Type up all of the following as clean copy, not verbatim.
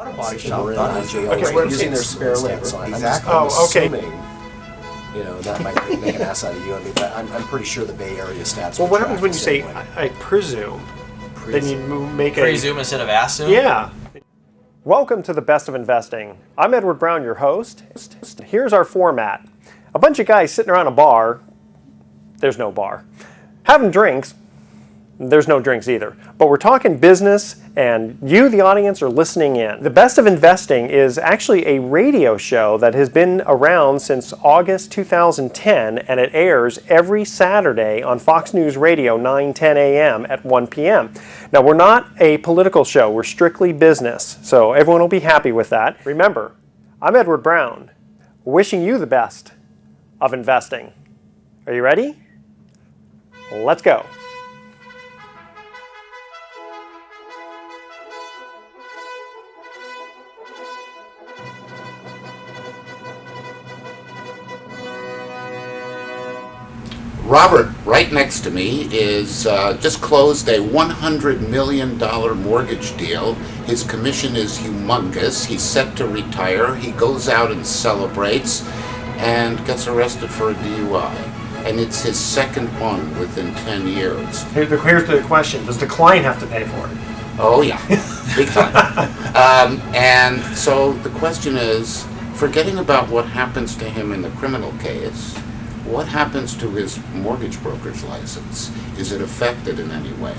auto body shop We're in thought the it was jail, okay. right, Using their spare labor. Exactly. I'm okay. assuming, that might make an ass out of you. I mean, but I'm pretty sure the Bay Area stats. Well, would what track happens when the you same say way. I presume? Then you make a Presume instead of assume? Yeah. Welcome to the Best of Investing. I'm Edward Brown, your host. Here's our format. A bunch of guys sitting around a bar. There's no bar. Having drinks. There's no drinks either. But we're talking business, and you, the audience, are listening in. The Best of Investing is actually a radio show that has been around since August 2010, and it airs every Saturday on Fox News Radio, 9:10 a.m. at 1 p.m. Now, we're not a political show. We're strictly business, so everyone will be happy with that. Remember, I'm Edward Brown, wishing you the best of investing. Are you ready? Let's go. Robert, right next to me, is just closed a $100 million mortgage deal. His commission is humongous. He's set to retire. He goes out and celebrates and gets arrested for a DUI. And it's his second one within 10 years. Here's the question. Does the client have to pay for it? Oh, yeah. Big time. And so the question is, forgetting about what happens to him in the criminal case, what happens to his mortgage broker's license? Is it affected in any way?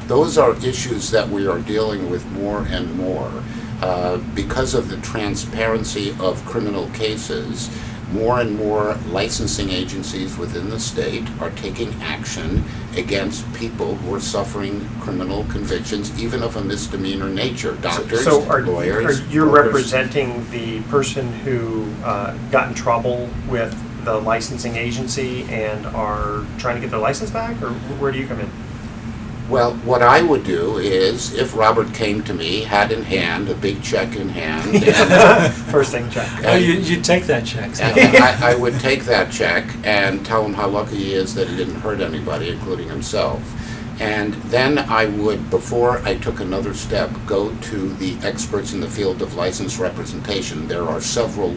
Those are issues that we are dealing with more and more. Because of the transparency of criminal cases, more and more licensing agencies within the state are taking action against people who are suffering criminal convictions, even of a misdemeanor nature. Doctors, lawyers. Are you brokers. representing the person who got in trouble with the licensing agency and are trying to get their license back, or where do you come in? Well, what I would do is, if Robert came to me, hat in hand, a big check in hand, and, First thing, check. Oh, you take that check. So. and I would take that check and tell him how lucky he is that he didn't hurt anybody, including himself. And then I would, before I took another step, go to the experts in the field of license representation. There are several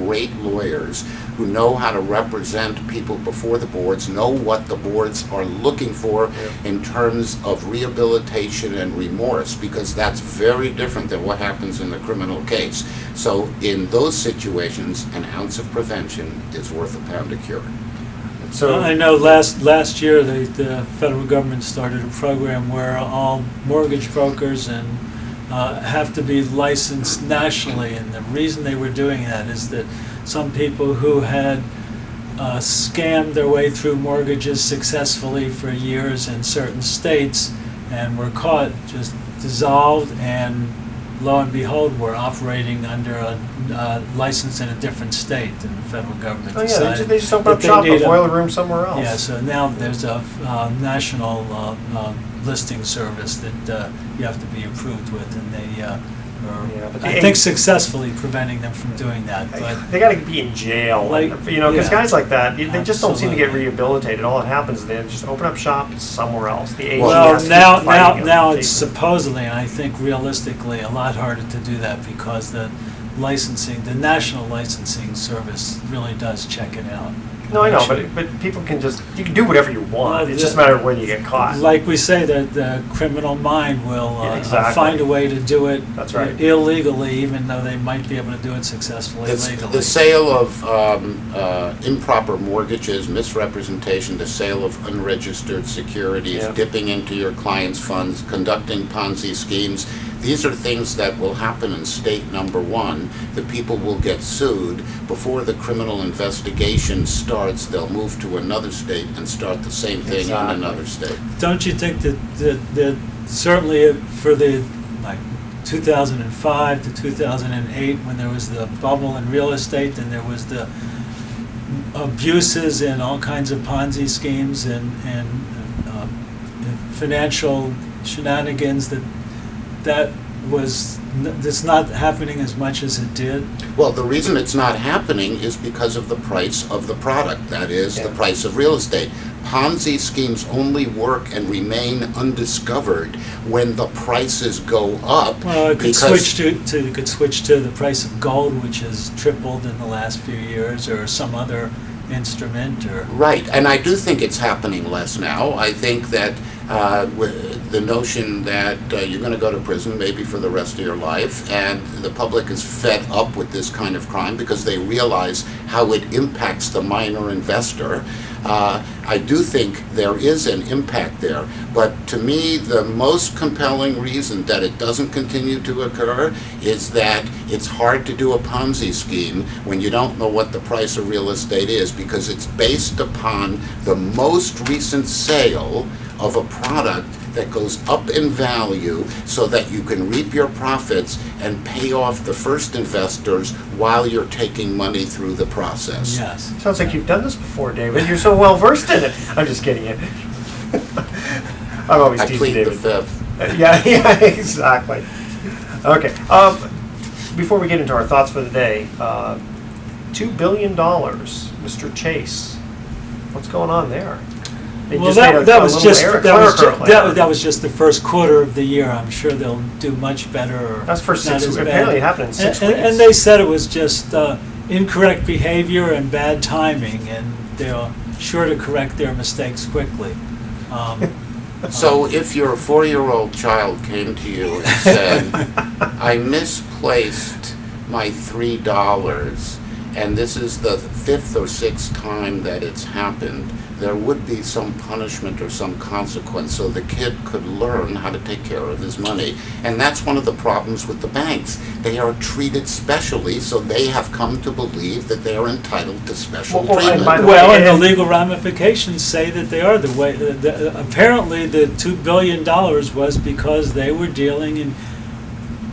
great lawyers who know how to represent people before the boards, know what the boards are looking for in terms of rehabilitation and remorse, because that's very different than what happens in the criminal case. So in those situations, an ounce of prevention is worth a pound of cure. So I know last year the federal government started a program where all mortgage brokers and have to be licensed nationally, and the reason they were doing that is that some people who had scammed their way through mortgages successfully for years in certain states and were caught just dissolved, and lo and behold were operating under a license in a different state, and the federal government decided they just open up shop, a boiler room somewhere else. Yeah, so now there's a national listing service that you have to be approved with, and they are, I think, successfully preventing them from doing that. But they got to be in jail, because guys like that, they just don't seem to get rehabilitated. All that happens is they just open up shop somewhere else. The agent has to keep fighting now them. it's supposedly, and I think realistically, a lot harder to do that because the national licensing service really does check it out. No, I know, but people you can do whatever you want. Well, it's just a matter of when you get caught. Like we say, that the criminal mind will find a way to do it That's right. illegally, even though they might be able to do it successfully legally. The sale of improper mortgages, misrepresentation, the sale of unregistered securities, dipping into your client's funds, conducting Ponzi schemes, these are things that will happen in state number one. The people will get sued. Before the criminal investigation starts, they'll move to another state and start the same thing in another state. Don't you think that certainly for the 2005 to 2008, when there was the bubble in real estate and there was the abuses and all kinds of Ponzi schemes and financial shenanigans, that was it's not happening as much as it did? Well, the reason it's not happening is because of the price of the product, that is, the price of real estate. Ponzi schemes only work and remain undiscovered when the prices go up. Well, it could switch to the price of gold, which has tripled in the last few years, or some other instrument, or Right, and I do think it's happening less now. I think that the notion that you're going to go to prison maybe for the rest of your life, and the public is fed up with this kind of crime because they realize how it impacts the minor investor. I do think there is an impact there, but to me the most compelling reason that it doesn't continue to occur is that it's hard to do a Ponzi scheme when you don't know what the price of real estate is, because it's based upon the most recent sale of a product that goes up in value so that you can reap your profits and pay off the first investors while you're taking money through the process. yes. Sounds like you've done this before, David. You're so well versed in it. I'm just kidding you. I'm always I teasing plead the David. fifth. Yeah, exactly. Okay. Before we get into our thoughts for the day, $2 billion, Mr. Chase. What's going on there? They Well, just made a that was little just error- that was clerical just, error. that was just the first quarter of the year. I'm sure they'll do much better. Or That's for not 6 as weeks. bad. Apparently it happened in 6 and, weeks. and they said it was just incorrect behavior and bad timing, and they're sure to correct their mistakes quickly. So if your 4-year-old child came to you and said, I misplaced my $3, and this is the 5th or 6th time that it's happened, there would be some punishment or some consequence so the kid could learn how to take care of his money. And that's one of the problems with the banks. They are treated specially, so they have come to believe that they are entitled to special Well, and treatment. by the Well, way, and the and- legal ramifications say that they are the way. Apparently, the $2 billion was because they were dealing in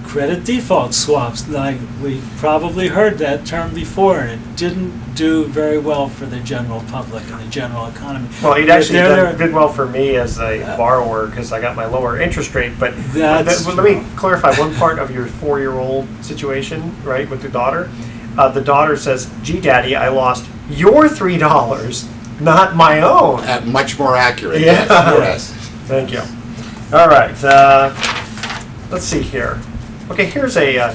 credit default swaps. Like, we probably heard that term before, and it didn't do very well for the general public and the general economy. Well, it But actually they're- did well for me as a borrower because I got my lower interest rate. But That's let me clarify one part of your 4-year-old situation, right, with the daughter. The daughter says, "Gee, Daddy, I lost your $3, not my own." Much more accurate, Yeah. yes. Thank you. All right, let's see here. Okay, here's a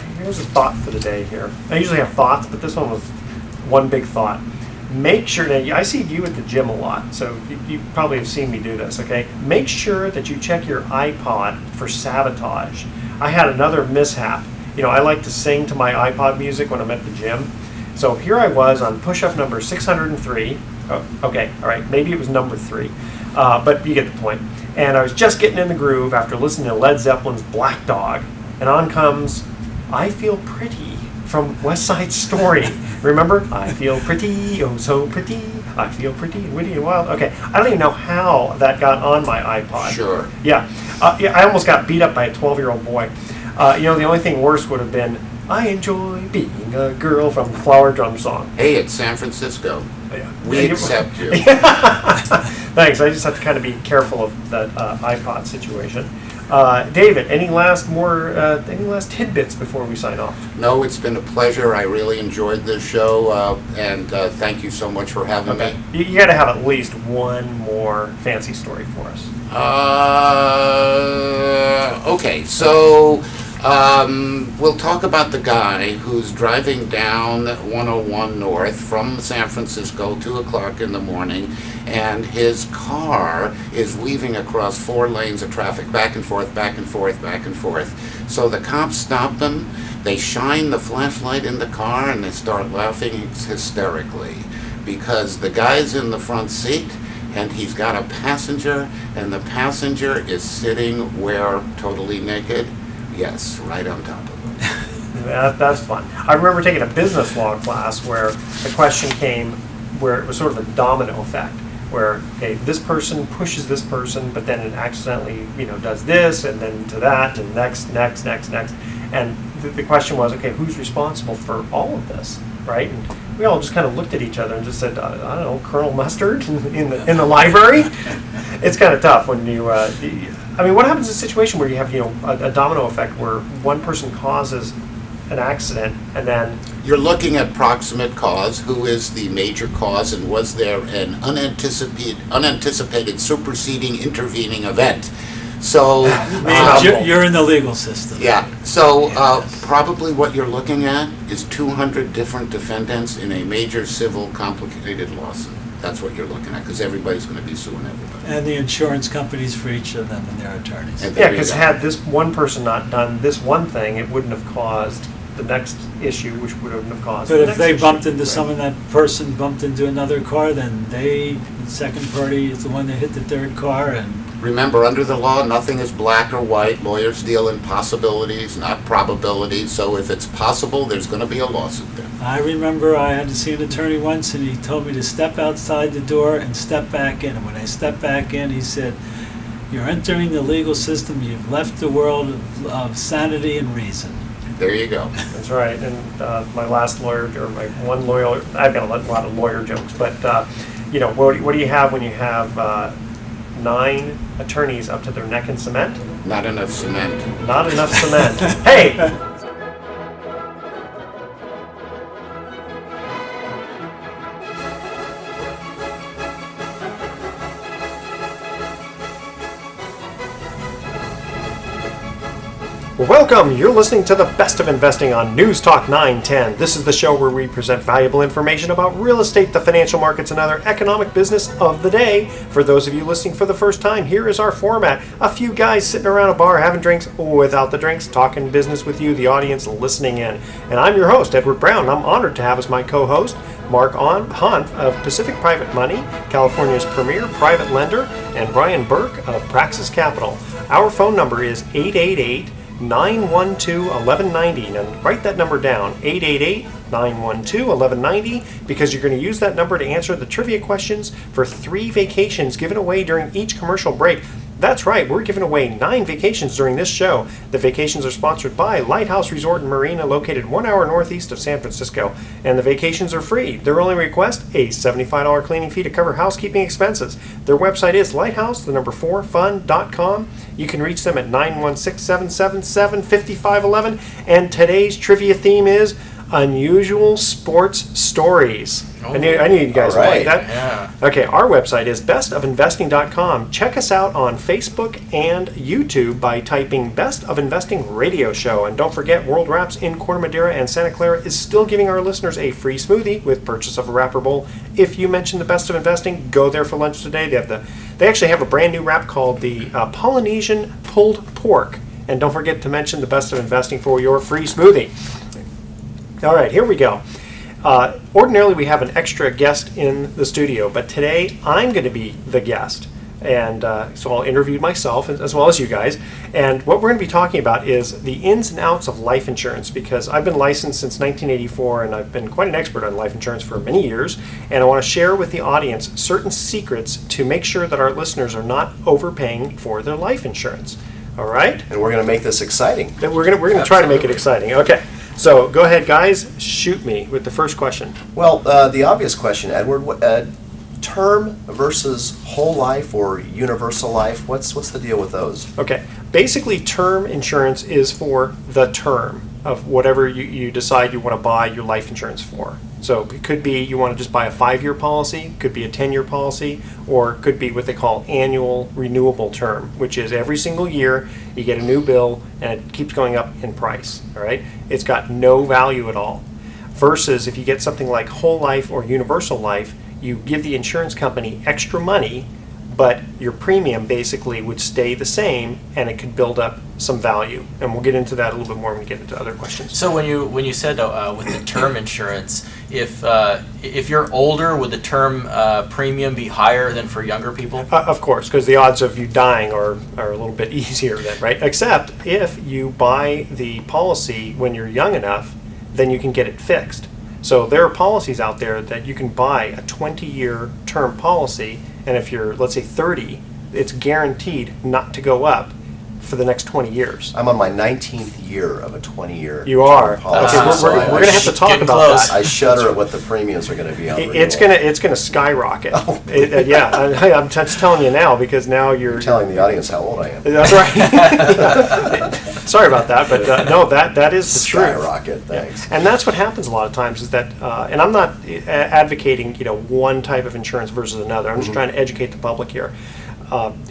thought for the day here. I usually have thoughts, but this one was one big thought. Make sure, now I see you at the gym a lot, so you probably have seen me do this, okay? Make sure that you check your iPod for sabotage. I had another mishap. You know, I like to sing to my iPod music when I'm at the gym. So here I was on push-up number 603. Oh, okay, all right, maybe it was number 3, but you get the point. And I was just getting in the groove after listening to Led Zeppelin's Black Dog, and on comes I Feel Pretty from West Side Story. Remember? I feel pretty, oh so pretty, I feel pretty, witty and wild. Okay, I don't even know how that got on my iPod. Sure. Yeah, I almost got beat up by a 12-year-old boy. You know, the only thing worse would have been, I enjoy being a girl from the Flower Drum Song. Hey, it's San Francisco. Yeah. We accept you. Thanks, I just have to kind of be careful of that iPod situation. David, any last tidbits before we sign off? No, it's been a pleasure. I really enjoyed this show, and thank you so much for having me. You got to have at least one more fancy story for us. Okay, so we'll talk about the guy who's driving down 101 North from San Francisco, 2 o'clock in the morning, and his car is weaving across 4 lanes of traffic, back and forth, back and forth, back and forth. So the cops stop him, they shine the flashlight in the car, and they start laughing hysterically because the guy's in the front seat, and he's got a passenger, and the passenger is sitting where? Totally naked? Yes, right on top of him. That's fun. I remember taking a business law class where the question came where it was sort of a domino effect, where, okay, this person pushes this person, but then it accidentally, does this, and then to that, and next. And the question was, okay, who's responsible for all of this, right? And we all just kind of looked at each other and just said, I don't know, Colonel Mustard in the library. It's kind of tough when you. I mean, what happens in a situation where you have, a domino effect where one person causes an accident and then... You're looking at proximate cause, who is the major cause, and was there an unanticipated superseding, intervening event? So... You're in the legal system. Yeah, so probably what you're looking at is 200 different defendants in a major civil complicated lawsuit. That's what you're looking at, because everybody's going to be suing everybody. And the insurance companies for each of them and their attorneys. And Yeah, because had this one person not done this one thing, it wouldn't have caused the next issue, which wouldn't have caused But the if next they issue. bumped into Right. someone, that person bumped into another car, then the second party is the one that hit the third car, and Remember, under the law, nothing is black or white. Lawyers deal in possibilities, not probabilities. So if it's possible, there's going to be a lawsuit there. I remember I had to see an attorney once, and he told me to step outside the door and step back in. And when I stepped back in, he said, "You're entering the legal system. You've left the world of sanity and reason." There you go. That's right. And my last lawyer, or my one lawyer, I've got a lot of lawyer jokes, but what do you have when you have 9 attorneys up to their neck in cement? Not enough cement. Not enough cement. Hey! Welcome! You're listening to the Best of Investing on News Talk 910. This is the show where we present valuable information about real estate, the financial markets, and other economic business of the day. For those of you listening for the first time, here is our format. A few guys sitting around a bar having drinks without the drinks, talking business with you, the audience, listening in. And I'm your host, Edward Brown. I'm honored to have as my co-host Mark Hanf of Pacific Private Money, California's premier private lender, and Brian Burke of Praxis Capital. Our phone number is 888-912-1190. Now write that number down, 888-912-1190, because you're going to use that number to answer the trivia questions for 3 vacations given away during each commercial break. That's right, we're giving away 9 vacations during this show. The vacations are sponsored by Lighthouse Resort and Marina, located 1 hour northeast of San Francisco, and the vacations are free. Their only request, a $75 cleaning fee to cover housekeeping expenses. Their website is lighthouse4fun.com. You can reach them at 916-777-5511, and today's trivia theme is unusual sports stories. I knew you guys would like that. Yeah. Okay, our website is bestofinvesting.com. Check us out on Facebook and YouTube by typing Best of Investing Radio Show. And don't forget, World Wraps in Corte Madera and Santa Clara is still giving our listeners a free smoothie with purchase of a wrapper bowl. If you mention the Best of Investing, go there for lunch today. They actually have a brand new wrap called the Polynesian Pulled Pork. And don't forget to mention the Best of Investing for your free smoothie. All right, here we go. Ordinarily, we have an extra guest in the studio, but today I'm going to be the guest. And so I'll interview myself as well as you guys. And what we're going to be talking about is the ins and outs of life insurance, because I've been licensed since 1984, and I've been quite an expert on life insurance for many years. And I want to share with the audience certain secrets to make sure that our listeners are not overpaying for their life insurance. All right? And we're going to make this exciting. Then we're going to try to make it exciting. Okay. So go ahead, guys. Shoot me with the first question. Well, the obvious question, Edward, term versus whole life or universal life, what's the deal with those? Okay. Basically, term insurance is for the term of whatever you decide you want to buy your life insurance for. So it could be you want to just buy a 5-year policy, could be a 10-year policy, or it could be what they call annual renewable term, which is every single year you get a new bill and it keeps going up in price. All right? It's got no value at all. Versus if you get something like whole life or universal life, you give the insurance company extra money, but your premium basically would stay the same, and it could build up some value. And we'll get into that a little bit more when we get into other questions. So when you said with the term insurance, if you're older, would the term premium be higher than for younger people? Of course, because the odds of you dying are a little bit easier then, right? Except if you buy the policy when you're young enough, then you can get it fixed. So there are policies out there that you can buy a 20-year term policy, and if you're, let's say, 30, it's guaranteed not to go up. for the next 20 years. I'm on my 19th year of a 20-year You are. policy. Okay, so we're going to have to talk Getting about close. that. I shudder at what the premiums are going to be on It's renewal. gonna skyrocket. Oh. I'm just telling you now because now you're You're telling the audience how old I am. That's right. Sorry about that, but no, that is the truth. Skyrocket, thanks. And that's what happens a lot of times is that, and I'm not advocating one type of insurance versus another. I'm just trying to educate the public here.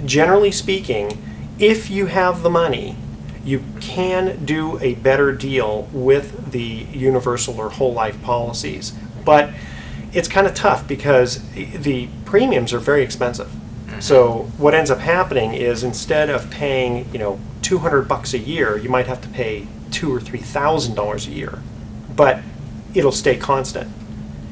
Generally speaking, if you have the money, you can do a better deal with the universal or whole life policies. But it's kind of tough because the premiums are very expensive. So what ends up happening is instead of paying, $200 a year, you might have to pay $2,000 or $3,000 a year. But it'll stay constant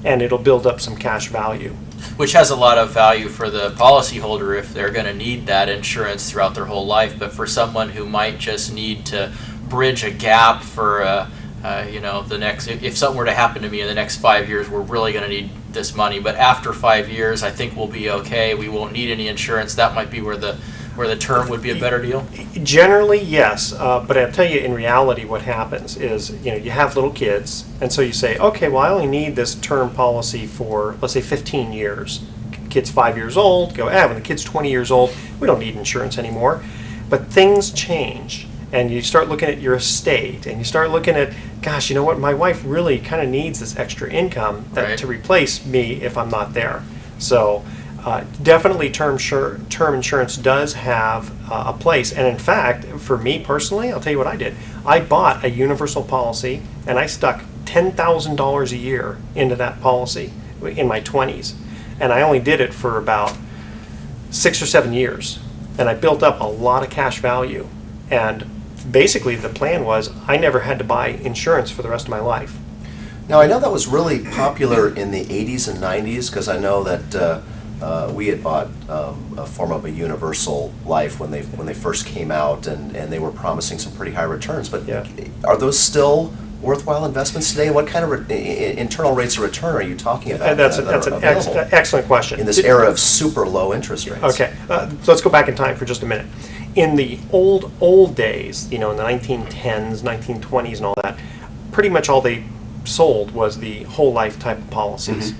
and it'll build up some cash value. Which has a lot of value for the policyholder if they're going to need that insurance throughout their whole life. But for someone who might just need to bridge a gap for, the next, if something were to happen to me in the next 5 years, we're really going to need this money. But after 5 years, I think we'll be okay. We won't need any insurance. That might be where the term would be a better deal. Generally, yes, but I'll tell you in reality what happens is, you have little kids, and so you say, okay, well, I only need this term policy for, let's say, 15 years. Kid's 5 years old, when the kid's 20 years old, we don't need insurance anymore. But things change, and you start looking at your estate, and you start looking at, gosh, you know what, my wife really kind of needs this extra income Right. to replace me if I'm not there. So definitely term insurance does have a place. And in fact, for me personally, I'll tell you what I did. I bought a universal policy and I stuck $10,000 a year into that policy in my 20s. And I only did it for about 6 or 7 years. And I built up a lot of cash value. And basically the plan was I never had to buy insurance for the rest of my life. Now, I know that was really popular in the 80s and 90s because I know that we had bought a form of a universal life when they first came out, and they were promising some pretty high returns. But Yeah. are those still worthwhile investments today? What kind of internal rates of return are you talking about? That's that an are available excellent question. in this era of super low interest rates? Okay, so let's go back in time for just a minute. In the old days, in the 1910s, 1920s and all that, pretty much all they sold was the whole life type of policies.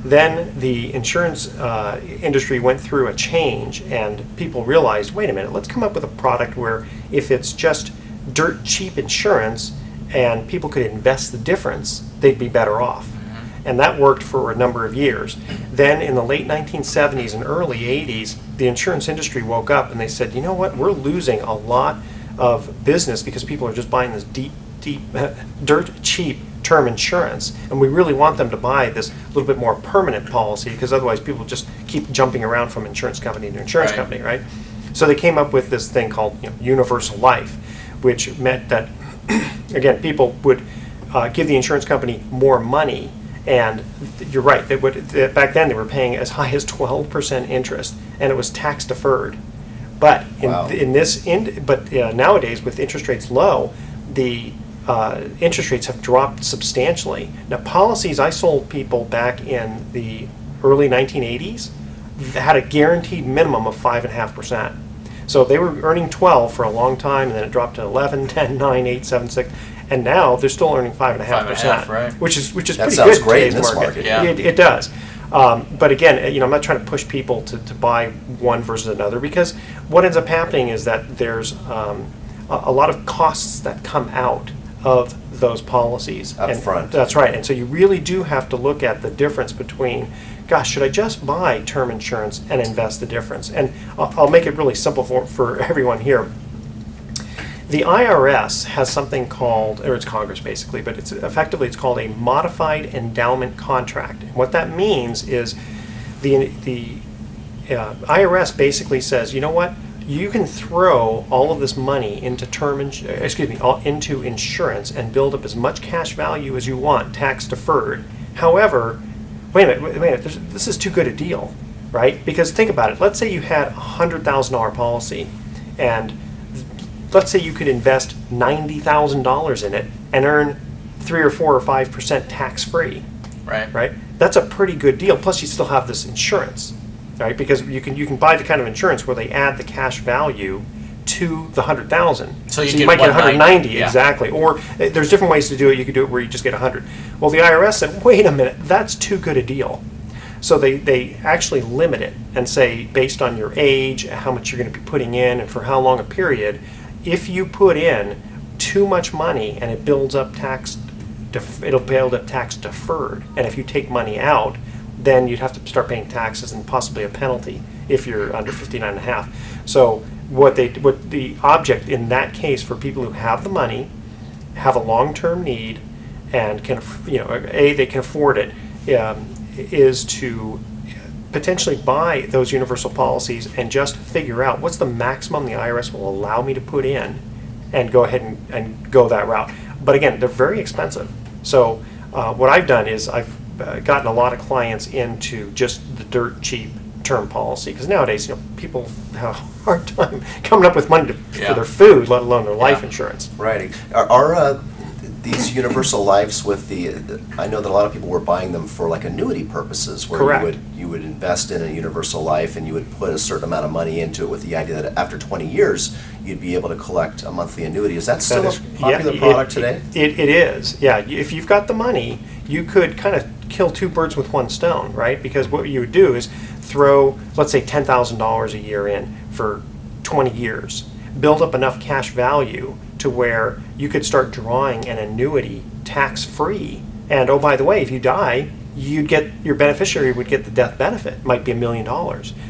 Then the insurance industry went through a change and people realized, wait a minute, let's come up with a product where if it's just dirt cheap insurance and people could invest the difference, they'd be better off. And that worked for a number of years. Then in the late 1970s and early 80s, the insurance industry woke up and they said, you know what, we're losing a lot of business because people are just buying this deep, dirt cheap term insurance, and we really want them to buy this little bit more permanent policy because otherwise people just keep jumping around from insurance company to insurance Right. company, right? So they came up with this thing called universal life, which meant that, again, people would give the insurance company more money. And you're right, back then they were paying as high as 12% interest, and it was tax deferred. But Wow. nowadays with interest rates low, the interest rates have dropped substantially. Now, policies I sold people back in the early 1980s had a guaranteed minimum of 5.5%. So they were earning 12 for a long time, and then it dropped to 11, 10, 9, 8, 7, 6. And now they're still earning 5.5%, 5.5%, right. which is That pretty sounds good great in today's this market. Yeah. It does. But again, I'm not trying to push people to buy one versus another because what ends up happening is that there's a lot of costs that come out of those policies. Up And front. That's right. And so you really do have to look at the difference between, gosh, should I just buy term insurance and invest the difference? And I'll make it really simple for everyone here. The IRS has something called, or it's Congress basically, but it's called a modified endowment contract. And what that means is the IRS basically says, you know what, you can throw all of this money into into insurance and build up as much cash value as you want, tax deferred. However, wait a minute, this is too good a deal, right? Because think about it. Let's say you had a $100,000 policy, and let's say you could invest $90,000 in it and earn 3 or 4 or 5% tax free, Right. right? That's a pretty good deal. Plus, you still have this insurance, right? Because you can buy the kind of insurance where they add the cash value to the 100,000. So you you get might get 190, 190, yeah. exactly. Or there's different ways to do it. You could do it where you just get 100. Well, the IRS said, wait a minute, that's too good a deal. So they actually limit it and say, based on your age, how much you're going to be putting in, and for how long a period, if you put in too much money and it builds up it'll build up tax deferred. And if you take money out, then you'd have to start paying taxes and possibly a penalty if you're under 59 and a half. So what the object in that case for people who have the money, have a long-term need, and can, they can afford it, is to potentially buy those universal policies and just figure out what's the maximum the IRS will allow me to put in, and go ahead and go that route. But again, they're very expensive. So what I've done is I've gotten a lot of clients into just the dirt cheap term policy, because nowadays people have a hard time coming up with money for their food, let alone their life insurance. Right. Are these universal lives with I know that a lot of people were buying them for like annuity purposes, where Correct. you would invest in a universal life and you would put a certain amount of money into it with the idea that after 20 years you'd be able to collect a monthly annuity. Is that still a popular product today? It is, yeah. If you've got the money, you could kind of kill two birds with one stone, right? Because what you would do is throw, let's say, $10,000 a year in for 20 years, build up enough cash value to where you could start drawing an annuity tax-free. And oh, by the way, if you die, your beneficiary would get the death benefit. Might be $1 million.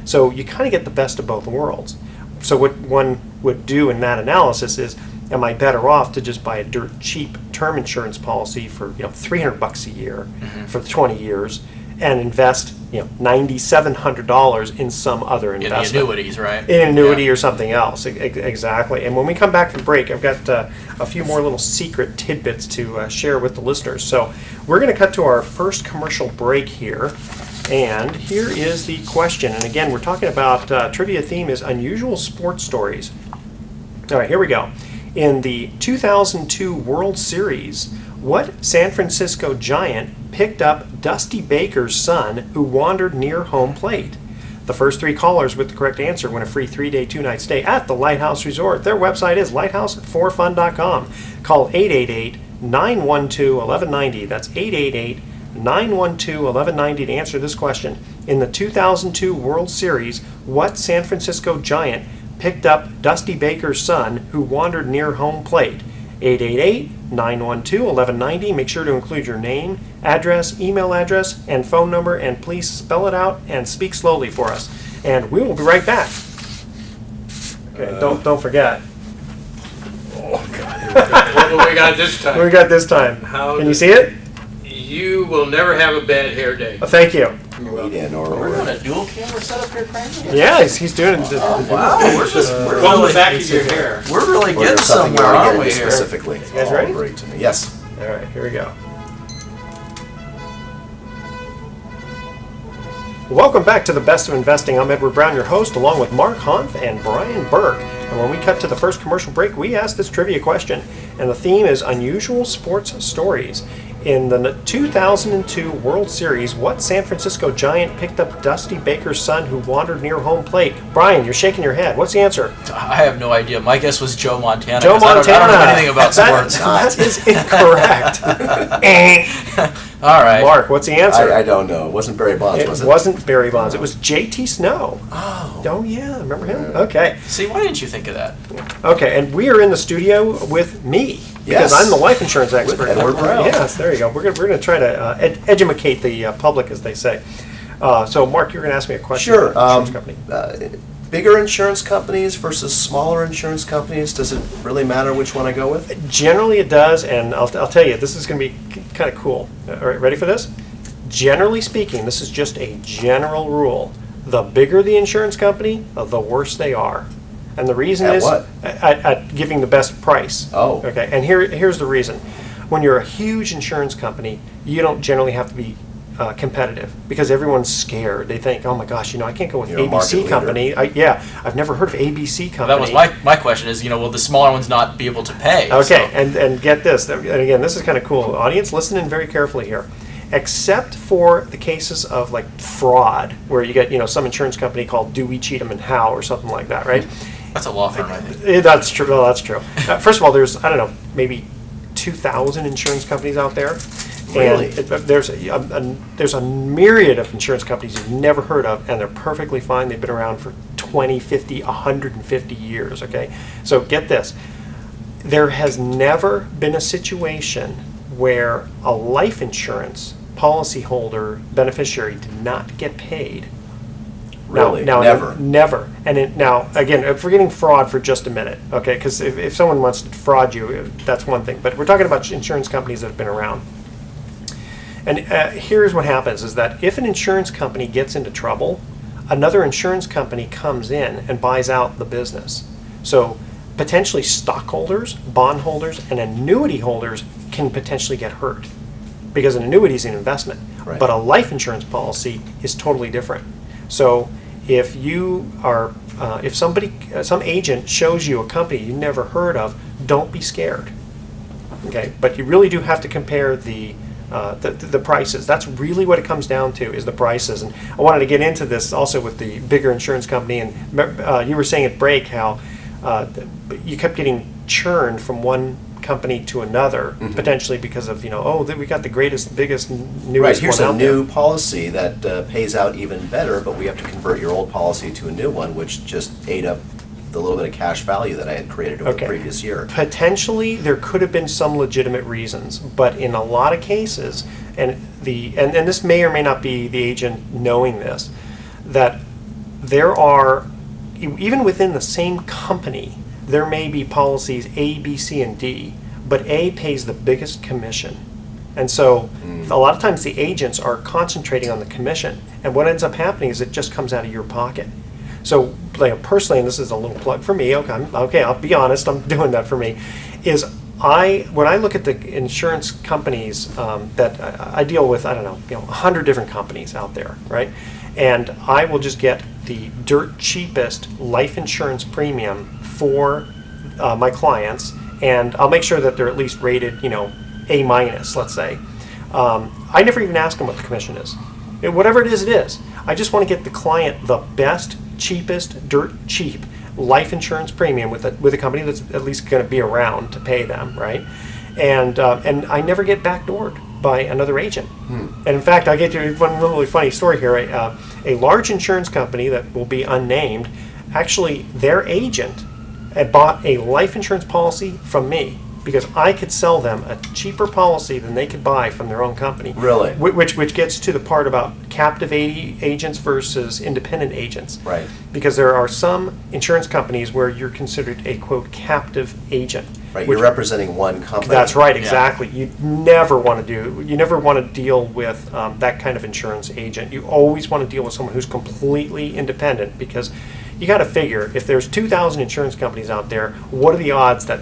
So you kind of get the best of both worlds. So what one would do in that analysis is, am I better off to just buy a dirt cheap term insurance policy for $300 a year for 20 years, and invest $9,700 in some other investment? In the annuities, right? In an annuity or something else, exactly. And when we come back from break, I've got a few more little secret tidbits to share with the listeners. So we're going to cut to our first commercial break here. And here is the question. And again, we're talking about trivia theme is unusual sports stories. All right, here we go. In the 2002 World Series, what San Francisco Giant picked up Dusty Baker's son, who wandered near home plate? The first three callers with the correct answer win a free 3-day, 2-night stay at the Lighthouse Resort. Their website is lighthouse4fun.com. Call 888-912-1190. That's 888-912-1190 to answer this question. In the 2002 World Series, what San Francisco Giant picked up Dusty Baker's son, who wandered near home plate? 888-912-1190. Make sure to include your name, address, email address, and phone number, and please spell it out and speak slowly for us. And we will be right back. Okay, don't forget. Oh, God. What do we got this time? What do we got this time? Can you see it? You will never have a bad hair day. Thank you. Lead-in We're doing a dual camera setup here, Craig? Yeah, he's doing it. Wow, we're Well, really, the back of your hair. we're really Or getting there's something somewhere, you aren't want we to get here? specifically. You guys ready? Great to me. Yes. All right, here we go. Welcome back to the Best of Investing. I'm Edward Brown, your host, along with Mark Hanf and Brian Burke. And when we cut to the first commercial break, we asked this trivia question, and the theme is unusual sports stories. In the 2002 World Series, what San Francisco Giant picked up Dusty Baker's son, who wandered near home plate? Brian, you're shaking your head. What's the answer? I have no idea. My guess was Joe Montana. Joe 'cause Montana. I don't know anything about sports. That is incorrect. All right. Mark, what's the answer? I don't know. It wasn't Barry Bonds, It was it? wasn't Barry Bonds. It was J.T. Snow. Oh. Oh, yeah. Remember him? Okay. See, why didn't you think of that? Okay, and we are in the studio with me, because Yes. I'm the life insurance expert. Edward Brown. Yes, there you go. We're going to try to educate the public, as they say. So, Mark, you're going to ask me a question Sure. about insurance company. Bigger insurance companies versus smaller insurance companies, does it really matter which one I go with? Generally, it does, and I'll tell you, this is going to be kind of cool. All right, ready for this? Generally speaking, this is just a general rule. The bigger the insurance company, the worse they are. And the reason At is what? At giving the best price. Oh. Okay, and here's the reason. When you're a huge insurance company, you don't generally have to be competitive, because everyone's scared. They think, oh my gosh, I can't go with You're a market ABC leader. company. I've never heard of ABC company. That was my question is, will the smaller ones not be able to pay? Okay, So- and get this, and again, this is kind of cool. Audience, listen in very carefully here. Except for the cases of like fraud, where you get some insurance company called Dewey, Cheatham and Howe or something like that, right? That's a law firm, I think. That's true. No, that's true. First of all, there's, I don't know, maybe 2,000 insurance companies out there. Really? And there's a myriad of insurance companies you've never heard of, and they're perfectly fine. They've been around for 20, 50, 150 years, okay? So get this. There has never been a situation where a life insurance policyholder beneficiary did not get paid. Really? Now, Never? Never. And now, again, forgetting fraud for just a minute, okay? Because if someone wants to fraud you, that's one thing. But we're talking about insurance companies that have been around. And here's what happens, is that if an insurance company gets into trouble, another insurance company comes in and buys out the business. So potentially stockholders, bondholders, and annuity holders can potentially get hurt, because an annuity is an investment. Right. But a life insurance policy is totally different. So if you are, if somebody, some agent shows you a company you never heard of, don't be scared. Okay, but you really do have to compare the prices. That's really what it comes down to, is the prices. And I wanted to get into this also with the bigger insurance company. And you were saying at break how you kept getting churned from one company to another, potentially because of, we got the greatest, biggest, newest Right, here's one a out there. new policy that pays out even better, but we have to convert your old policy to a new one, which just ate up the little bit of cash value that I had created over the previous year. Potentially, there could have been some legitimate reasons, but in a lot of cases, and this may or may not be the agent knowing this, that there are, even within the same company, there may be policies A, B, C, and D, but A pays the biggest commission. And so a lot of times the agents are concentrating on the commission, and what ends up happening is it just comes out of your pocket. So, personally, and this is a little plug for me, okay, I'll be honest, I'm doing that for me, is when I look at the insurance companies that I deal with, I don't know, 100 different companies out there, right? And I will just get the dirt cheapest life insurance premium for my clients, and I'll make sure that they're at least rated, A minus, let's say. I never even ask them what the commission is. Whatever it is. I just want to get the client the best, cheapest, dirt cheap life insurance premium with a company that's at least going to be around to pay them, right? And I never get backdoored by another agent. And in fact, I'll get you one really funny story here. A large insurance company that will be unnamed, actually their agent had bought a life insurance policy from me because I could sell them a cheaper policy than they could buy from their own company. Really? Which gets to the part about captive agents versus independent agents. Right. Because there are some insurance companies where you're considered a, quote, captive agent. Right, which- you're representing one company. That's right, exactly. You never want to deal with that kind of insurance agent. You always want to deal with someone who's completely independent, because you got to figure, if there's 2,000 insurance companies out there, what are the odds that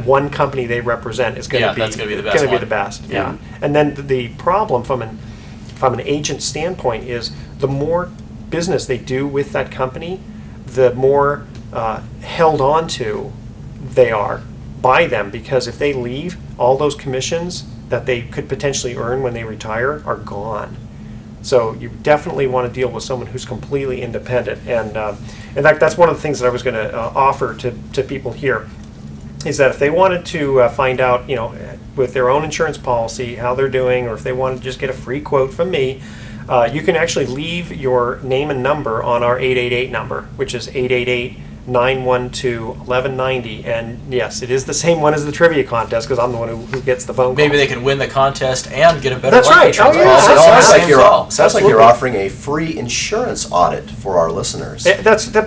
one company they represent is going to be that's gonna be the best gonna be one. the best? Yeah. And then the problem from an agent standpoint is, the more business they do with that company, the more held on to they are by them, because if they leave, all those commissions that they could potentially earn when they retire are gone. So you definitely want to deal with someone who's completely independent. And in fact, that's one of the things that I was going to offer to people here, is that if they wanted to find out, with their own insurance policy, how they're doing, or if they want to just get a free quote from me, you can actually leave your name and number on our 888 number, which is 888-912-1190. And yes, it is the same one as the trivia contest, because I'm the one who gets the phone call. Maybe they can win the contest and get a better That's life right. insurance Oh, yeah. policy. That's all in the right. same fall. Sounds like you're Absolutely. offering a free insurance audit for our listeners.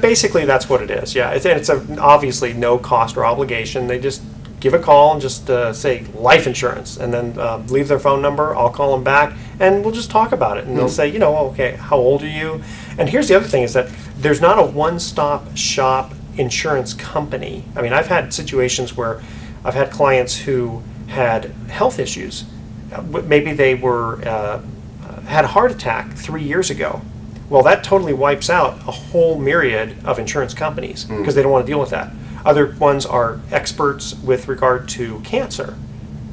Basically that's what it is. Yeah, it's obviously no cost or obligation. They just give a call and just say life insurance, and then leave their phone number. I'll call them back, and we'll just talk about it. And they'll say, okay, how old are you? And here's the other thing, is that there's not a one-stop shop insurance company. I mean, I've had situations where I've had clients who had health issues. Maybe they had a heart attack 3 years ago. Well, that totally wipes out a whole myriad of insurance companies, because they don't want to deal with that. Other ones are experts with regard to cancer.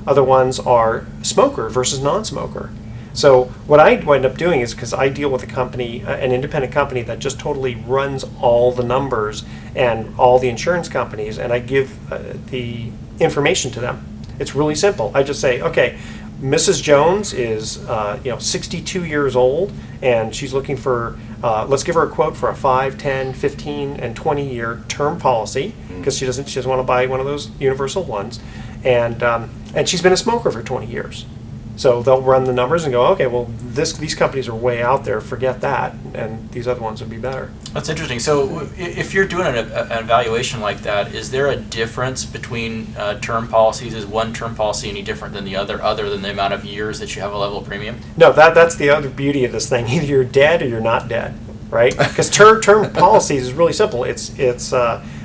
Other ones are smoker versus non-smoker. So what I wind up doing is, because I deal with a company, an independent company that just totally runs all the numbers and all the insurance companies, and I give the information to them. It's really simple. I just say, okay, Mrs. Jones is 62 years old, and she's looking for, let's give her a quote for a 5, 10, 15, and 20-year term policy, because she doesn't want to buy one of those universal ones, and she's been a smoker for 20 years. So they'll run the numbers and go, okay, well, these companies are way out there, forget that, and these other ones would be better. That's interesting. So if you're doing an evaluation like that, is there a difference between term policies? Is one term policy any different than the other than the amount of years that you have a level premium? No, that's the other beauty of this thing. Either you're dead or you're not dead, right? Because term policies is really simple. It's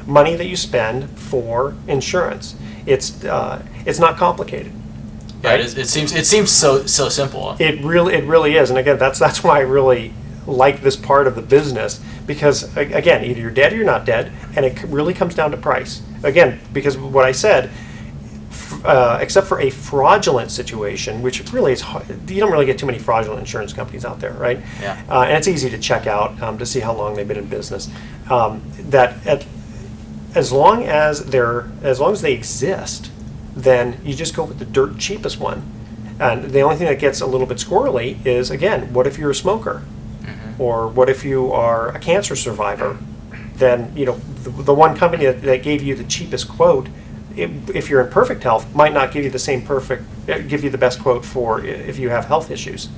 money that you spend for insurance. It's not complicated. Yeah, right? it seems so simple. It really is, and again, that's why I really like this part of the business, because again, either you're dead or you're not dead, and it really comes down to price. Again, because what I said, except for a fraudulent situation, which really is hard, you don't really get too many fraudulent insurance companies out there, right? Yeah. And it's easy to check out to see how long they've been in business. As long as they exist, then you just go with the dirt cheapest one. And the only thing that gets a little bit squirrely is, again, what if you're a smoker? Mm-hmm. Or what if you are a cancer survivor? Then, the one company that gave you the cheapest quote, if you're in perfect health, might not give you the best quote for if you have health issues.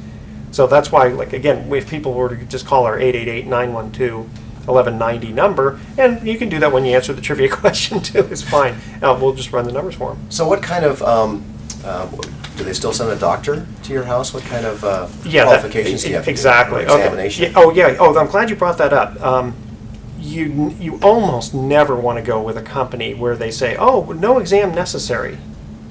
So that's why, again, if people were to just call our 888-912-1190 number, and you can do that when you answer the trivia question too, it's fine. We'll just run the numbers for them. So what kind of, do they still send a doctor to your house? What kind of qualifications do you have to exactly. do? Examination? Okay. I'm glad you brought that up. You almost never want to go with a company where they say, oh, no exam necessary.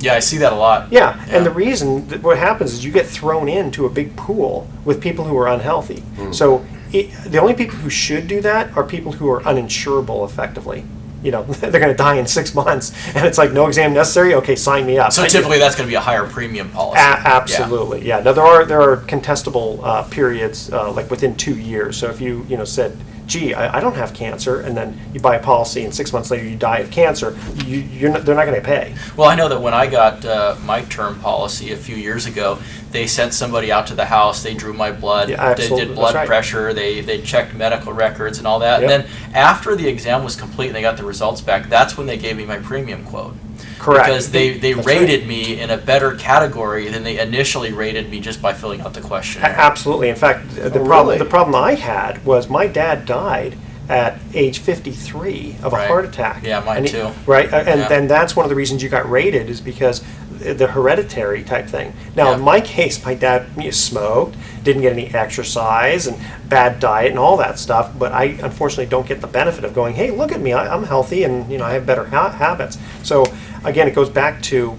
Yeah, I see that a lot. Yeah, and the reason that what happens is you get thrown into a big pool with people who are unhealthy. So the only people who should do that are people who are uninsurable effectively. They're going to die in 6 months, and it's like, no exam necessary? Okay, sign me up. So typically that's going to be a higher premium policy. Absolutely, yeah. Now, there are contestable periods, like within 2 years. So if you said, gee, I don't have cancer, and then you buy a policy and 6 months later you die of cancer, they're not going to pay. Well, I know that when I got my term policy a few years ago, they sent somebody out to the house, they drew my blood, they did blood pressure, they checked medical records and all that. Yep. And then after the exam was complete and they got the results back, that's when they gave me my premium quote. Correct. Because they rated me in a better category than they initially rated me just by filling out the questionnaire. Absolutely. In fact, the problem I had was my dad died at age 53 of a heart attack. Yeah, mine too. Right, and that's one of the reasons you got rated, is because the hereditary type thing. Now, in my case, my dad smoked, didn't get any exercise, and bad diet and all that stuff, but I unfortunately don't get the benefit of going, hey, look at me, I'm healthy, and I have better habits. So again, it goes back to,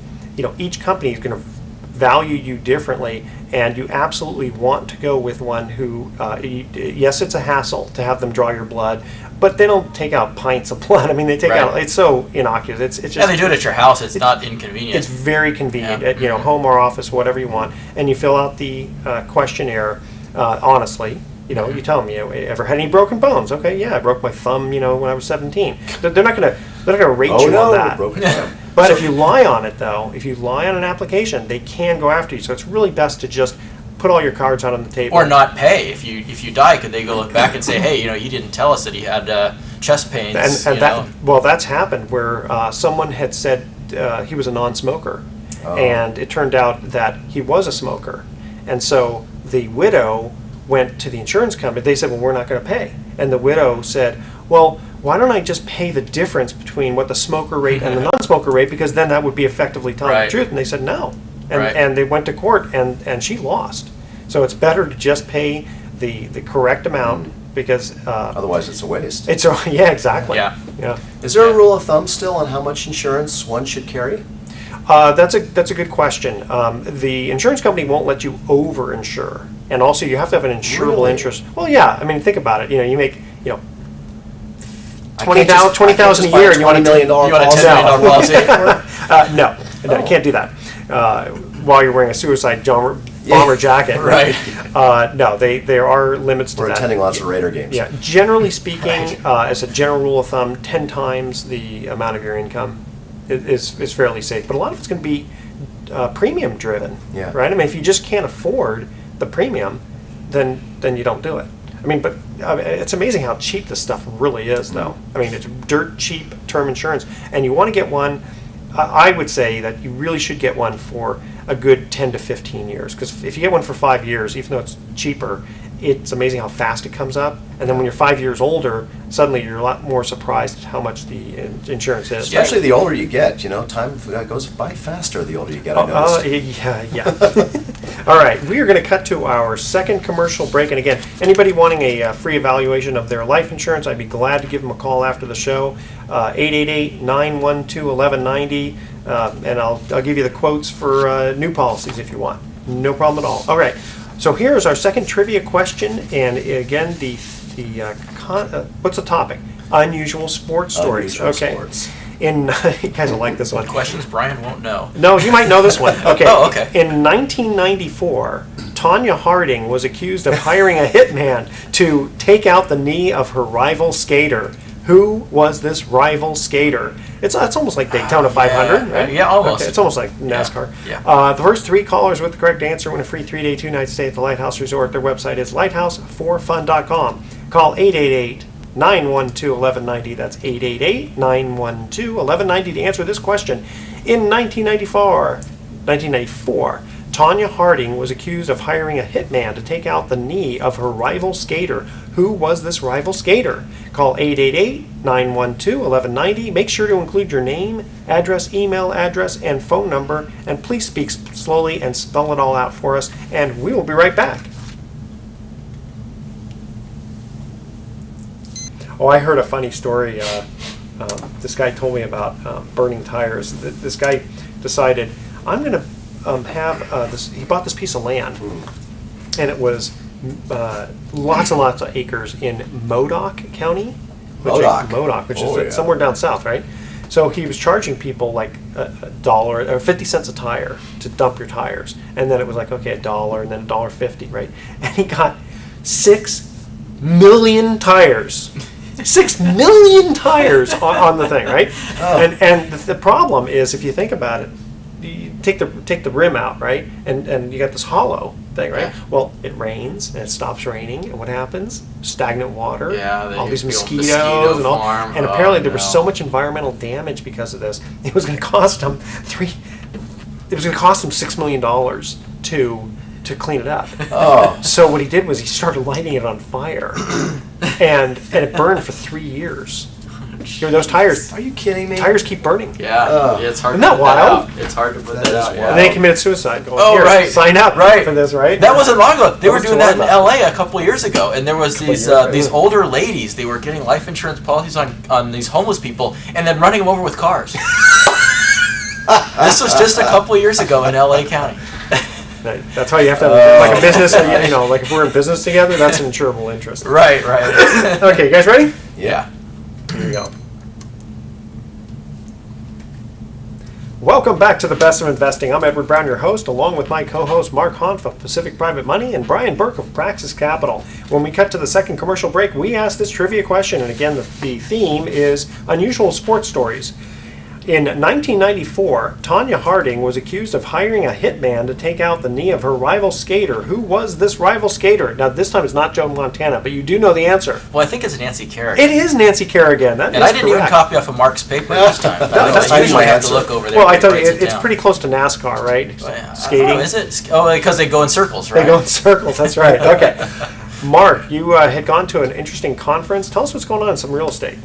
each company is going to value you differently, and you absolutely want to go with one who, yes, it's a hassle to have them draw your blood, but they don't take out pints of blood. I mean, they take out, it's so innocuous. It's just, and they do it at your house. It's not inconvenient. It's very convenient at, home or office, whatever you want, and you fill out the questionnaire honestly. You tell them, ever had any broken bones? Okay, yeah, I broke my thumb, when I was 17. They're not gonna rate you on that. Broken thumb. But if you lie on it, though, if you lie on an application, they can go after you. So it's really best to just put all your cards out on the table. Or not pay. If you die, could they go look back and say, hey, you didn't tell us that he had chest pains? And that's happened where someone had said he was a non-smoker, and it turned out that he was a smoker, and so the widow went to the insurance company. They said, well, we're not going to pay, and the widow said, well, why don't I just pay the difference between what the smoker rate and the non-smoker rate, because then that would be effectively telling the truth. And they said no. And they went to court, and she lost. So it's better to just pay the correct amount, because otherwise it's a waste. Exactly. Yeah. Is there a rule of thumb still on how much insurance one should carry? That's a good question. The insurance company won't let you over-insure, and also you have to have an insurable interest. Well, yeah. I mean, think about it. You make $20,000 a year, and you want $20 million policy? No, you can't do that. While you're wearing a suicide bomber jacket. Right. No, there are limits to We're that. attending lots of Raider games. Yeah, generally speaking, as a general rule of thumb, 10 times the amount of your income is fairly safe. But a lot of it's going to be premium driven, Yeah. right? I mean, if you just can't afford the premium, then you don't do it. I mean, but it's amazing how cheap this stuff really is, though. I mean, it's dirt cheap term insurance, and you want to get one. I would say that you really should get one for a good 10 to 15 years, because if you get one for 5 years, even though it's cheaper, it's amazing how fast it comes up. And then when you're 5 years older, suddenly you're a lot more surprised at how much the insurance is. Especially the older you get, time goes by faster the older you get, I noticed. Yeah. All right, we are going to cut to our second commercial break. And again, anybody wanting a free evaluation of their life insurance, I'd be glad to give them a call after the show, 888-912-1190. And I'll give you the quotes for new policies if you want. No problem at all. All right. So here's our second trivia question, and again, what's the topic? Unusual sports stories. Unusual Okay. sports. You guys will like this one. Questions Brian won't know. No, you might know this one. Okay. Oh, okay. In 1994, Tonya Harding was accused of hiring a hitman to take out the knee of her rival skater. Who was this rival skater? It's almost like Daytona 500, right? Yeah, almost. Okay, it's almost like NASCAR. Yeah. The first 3 callers with the correct answer win a free 3-day, 2-night stay at the Lighthouse Resort. Their website is lighthouseforfun.com. Call 888-912-1190. That's 888-912-1190 to answer this question. In 1994, Tonya Harding was accused of hiring a hitman to take out the knee of her rival skater. Who was this rival skater? Call 888-912-1190. Make sure to include your name, address, email address, and phone number. And please speak slowly and spell it all out for us. And we will be right back. Oh, I heard a funny story. This guy told me about burning tires. This guy decided, I'm going to have this. He bought this piece of land, and it was lots and lots of acres in Modoc County. Modoc. Which Oh, is yeah. somewhere down south, right? So he was charging people like $1 or 50 cents a tire to dump your tires, and then it was like, okay, $1 and then $1.50, right? And he got 6 million tires. 6 million tires on the thing, right? Oh. And the problem is, if you think about it, you take the rim out, right? And you got this hollow thing, right? Yeah. Well, it rains and it stops raining, and what happens? Stagnant water, Yeah, then all you these feel mosquitoes mosquito and all. farm. And Oh, apparently there was no. so much environmental damage because of this. It was going to cost him $6 million to clean it up. Oh. So what he did was he started lighting it on fire, and it burned for 3 years. Those tires Are you kidding me? tires keep burning. Yeah, it's hard Isn't to that put that wild? out. It's hard to put That that is out. wild. Yeah. And then he committed suicide. Going, Oh, "Here, right. sign up Right. for this, right? That wasn't long ago. They were Wasn't doing too that in long ago. LA a couple of years ago, and there was these years ago. older ladies. They were getting life insurance policies on these homeless people, and then running them over with cars. This was just a couple of years ago in LA County. Right. That's how you have to have like a business. Like if we're in business together, that's an insurable interest. Right. Okay, you guys ready? Yeah. Here we go. Welcome back to the Best of Investing. I'm Edward Brown, your host, along with my co-host Mark Hanf of Pacific Private Money and Brian Burke of Praxis Capital. When we cut to the second commercial break, we asked this trivia question, and again, the theme is unusual sports stories. In 1994, Tonya Harding was accused of hiring a hitman to take out the knee of her rival skater. Who was this rival skater? Now, this time it's not Joe Montana, but you do know the answer. Well, I think it's Nancy Kerrigan. It is Nancy Kerrigan. That And is I didn't even correct. copy off of Mark's paper this time. that's I usually my have to answer. look over there. Well, I and tell you, write it it's down. pretty close to NASCAR, right? Well, yeah, I don't Skating. know, is it? Oh, because they go in circles, right? They go in circles, that's right. Okay. Mark, you had gone to an interesting conference. Tell us what's going on in some real estate.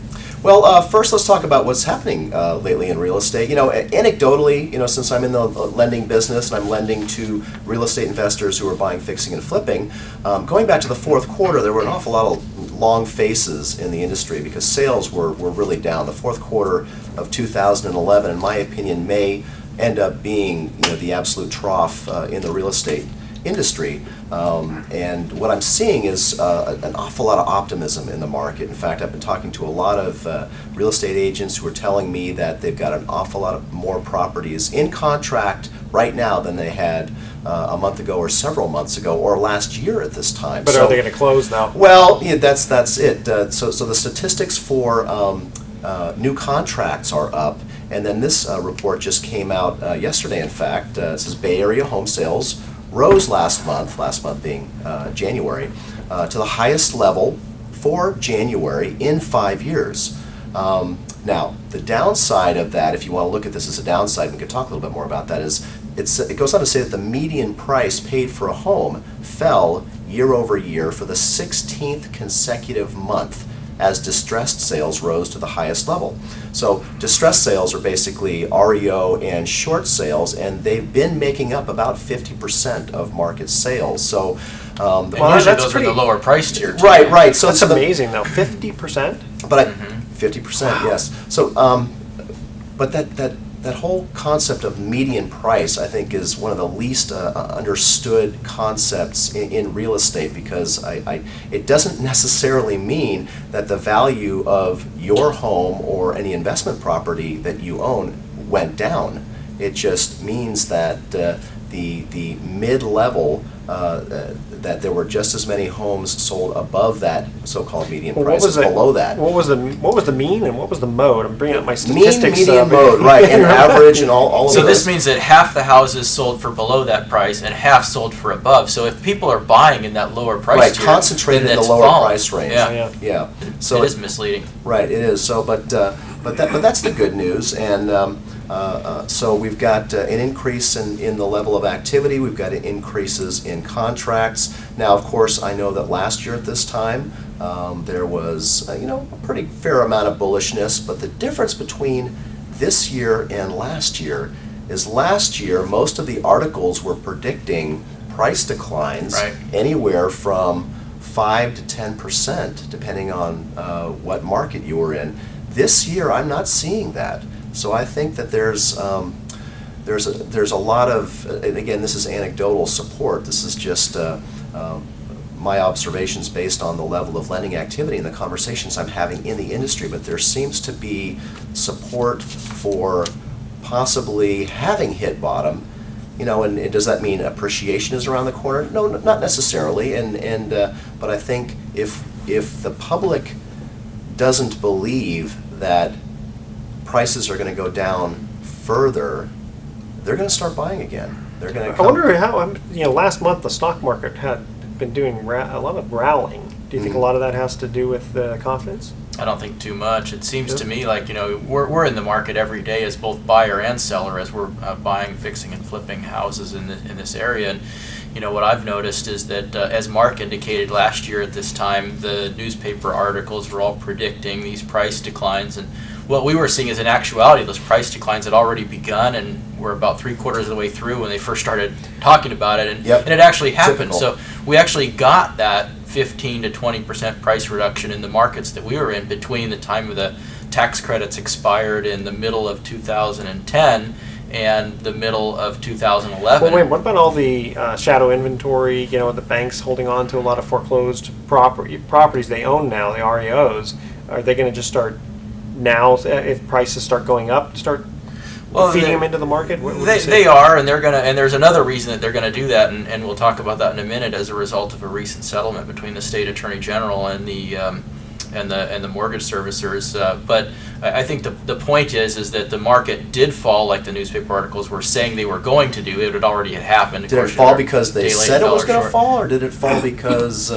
Well, first let's talk about what's happening lately in real estate. Anecdotally, since I'm in the lending business and I'm lending to real estate investors who are buying, fixing, and flipping, going back to the fourth quarter, there were an awful lot of long faces in the industry because sales were really down. The fourth quarter of 2011, in my opinion, may end up being the absolute trough in the real estate industry. And what I'm seeing is an awful lot of optimism in the market. In fact, I've been talking to a lot of real estate agents who are telling me that they've got an awful lot of more properties in contract right now than they had a month ago or several months ago or last year at this time. But are they going to close now? Well, yeah, that's it. So the statistics for new contracts are up, and then this report just came out yesterday. In fact, it says Bay Area home sales rose last month being January, to the highest level for January in 5 years. Now, the downside of that, if you want to look at this as a downside, we could talk a little bit more about that, is it goes on to say that the median price paid for a home fell year over year for the 16th consecutive month as distressed sales rose to the highest level. So distressed sales are basically REO and short sales, and they've been making up about 50% of market sales. So And usually that's those pretty- are the lower price tier. too. right. So That's so the- amazing, though. 50%? But 50%, yes. So, but that whole concept of median price, I think, is one of the least understood concepts in real estate, because it doesn't necessarily mean that the value of your home or any investment property that you own went down. It just means that the mid-level, that there were just as many homes sold above that so-called median price as below that. What was the mean and what was the mode? I'm bringing up my Mean, statistics. median, mode, right, and average and all of So those. this means that half the houses sold for below that price and half sold for above. So if people are buying in that lower price Right, tier, concentrated then in the it's lower falling. price range. Yeah, Yeah, so it is misleading. right, it is. So, but that's the good news, and so we've got an increase in the level of activity. We've got increases in contracts. Now, of course, I know that last year at this time there was a pretty fair amount of bullishness, but the difference between this year and last year is last year most of the articles were predicting price declines Right. anywhere from 5 to 10%, depending on what market you were in. This year, I'm not seeing that. So I think that there's a lot of, and again, this is anecdotal support. This is just my observations based on the level of lending activity and the conversations I'm having in the industry. But there seems to be support for possibly having hit bottom. And does that mean appreciation is around the corner? No, not necessarily. But I think if the public doesn't believe that prices are going to go down further, they're going to start buying again. They're going to. I wonder how, last month the stock market had been doing a lot of rallying. Do you think a lot of that has to do with confidence? I don't think too much. It seems Yeah. to me like we're in the market every day as both buyer and seller, as we're buying, fixing, and flipping houses in this area. And what I've noticed is that as Mark indicated last year at this time, the newspaper articles were all predicting these price declines, and what we were seeing is in actuality those price declines had already begun, and we're about 3/4 of the way through when they first started talking about it, and it actually happened. Typical. So we actually got that 15 to 20% price reduction in the markets that we were in between the time of the tax credits expired in the middle of 2010 and the middle of 2011. Well, wait, what about all the shadow inventory, the banks holding on to a lot of foreclosed properties they own now, the REOs? Are they going to just start now, if prices start going up, start feeding them into the market? What would you say? They are, and they're gonna. And there's another reason that they're gonna do that, and we'll talk about that in a minute. As a result of a recent settlement between the state attorney general and the mortgage servicers. But I think the point is that the market did fall, like the newspaper articles were saying they were going to do. It had already happened. Did it fall because they said it was going to fall, or did it fall because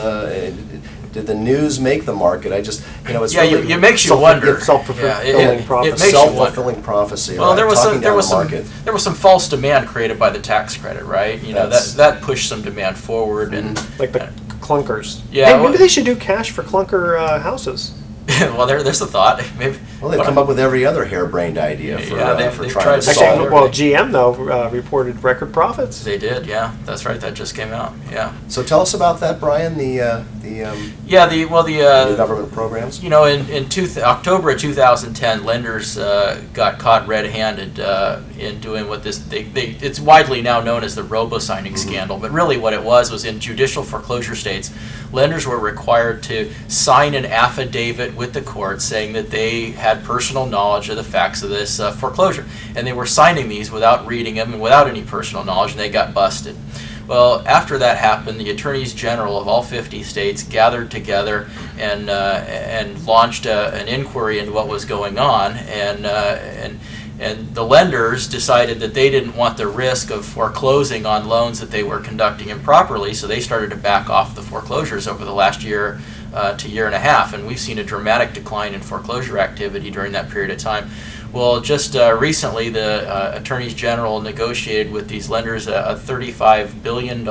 did the news make the market? It's really it makes you wonder. Self-fulfilling prophecy. It makes you self-fulfilling prophecy. Well, right? there was Talking down the some market. there was some false demand created by the tax credit, right? That pushed some demand forward, and Like the clunkers. Yeah, Hey, well- maybe they should do cash for clunker houses. well, there's a thought. Maybe. Well, they've come up with every other harebrained idea for, Yeah, for they've trying tried to to solve solve it. it. Well, GM, though, reported record profits. They did, yeah. That's right. That just came out. Yeah. So tell us about that, Brian. The government programs. in October of 2010, lenders got caught red-handed in doing what it's widely now known as the robo-signing scandal, but really what it was in judicial foreclosure states, lenders were required to sign an affidavit with the court saying that they had personal knowledge of the facts of this foreclosure. And they were signing these without reading them and without any personal knowledge, and they got busted. Well, after that happened, the attorneys general of all 50 states gathered together and launched an inquiry into what was going on, and the lenders decided that they didn't want the risk of foreclosing on loans that they were conducting improperly, so they started to back off the foreclosures over the last year to year and a half, and we've seen a dramatic decline in foreclosure activity during that period of time. Well, just recently, the attorneys general negotiated with these lenders a $35 billion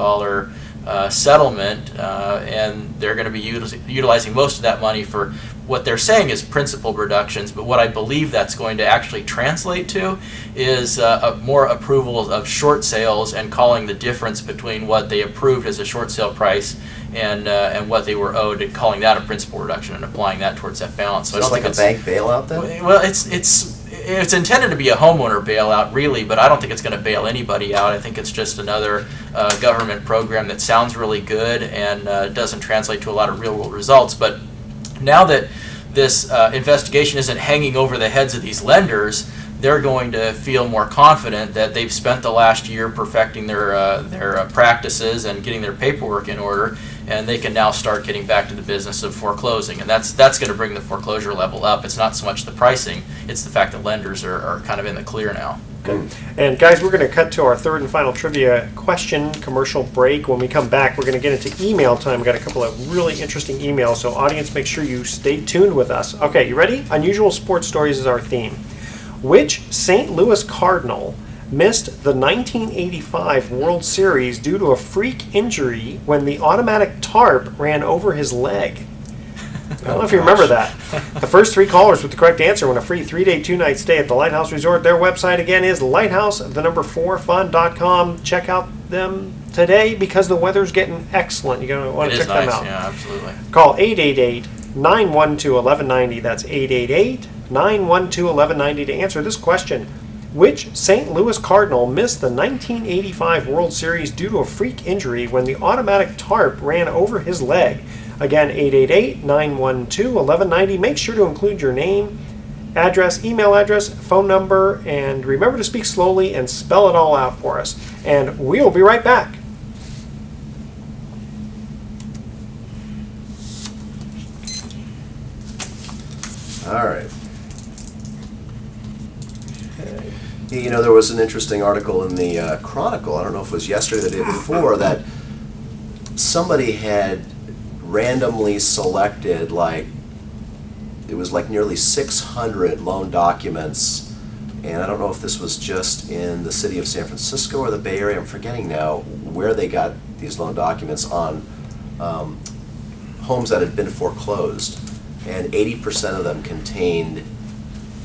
settlement, and they're going to be utilizing most of that money for what they're saying is principal reductions, but what I believe that's going to actually translate to is more approval of short sales and calling the difference between what they approved as a short sale price and what they were owed, and calling that a principal reduction and applying that towards that balance. So It's like a bank bailout then? well, it's intended to be a homeowner bailout, really, but I don't think it's going to bail anybody out. I think it's just another government program that sounds really good and doesn't translate to a lot of real-world results. But now that this investigation isn't hanging over the heads of these lenders, they're going to feel more confident that they've spent the last year perfecting their practices and getting their paperwork in order, and they can now start getting back to the business of foreclosing. And that's going to bring the foreclosure level up. It's not so much the pricing, it's the fact that lenders are kind of in the clear now. Okay. And guys, we're going to cut to our third and final trivia question, commercial break. When we come back, we're going to get into email time. We've got a couple of really interesting emails, so audience, make sure you stay tuned with us. Okay, you ready? Unusual sports stories is our theme. Which St. Louis Cardinal missed the 1985 World Series due to a freak injury when the automatic tarp ran over his leg? I don't know if you remember that. The first three callers with the correct answer win a free 3-day, 2-night stay at the Lighthouse Resort. Their website again is lighthouse4fun.com. Check out them today because the weather's getting excellent. You're going to want to check them out. Yeah, absolutely. Call 888-912-1190. That's 888-912-1190 to answer this question. Which St. Louis Cardinal missed the 1985 World Series due to a freak injury when the automatic tarp ran over his leg? Again, 888-912-1190. Make sure to include your name, address, email address, phone number, and remember to speak slowly and spell it all out for us. And we'll be right back. All right. You know, there was an interesting article in the Chronicle, I don't know if it was yesterday or the day before, that somebody had randomly selected, it was nearly 600 loan documents, and I don't know if this was just in the city of San Francisco or the Bay Area, I'm forgetting now where they got these loan documents on homes that had been foreclosed, and 80% of them contained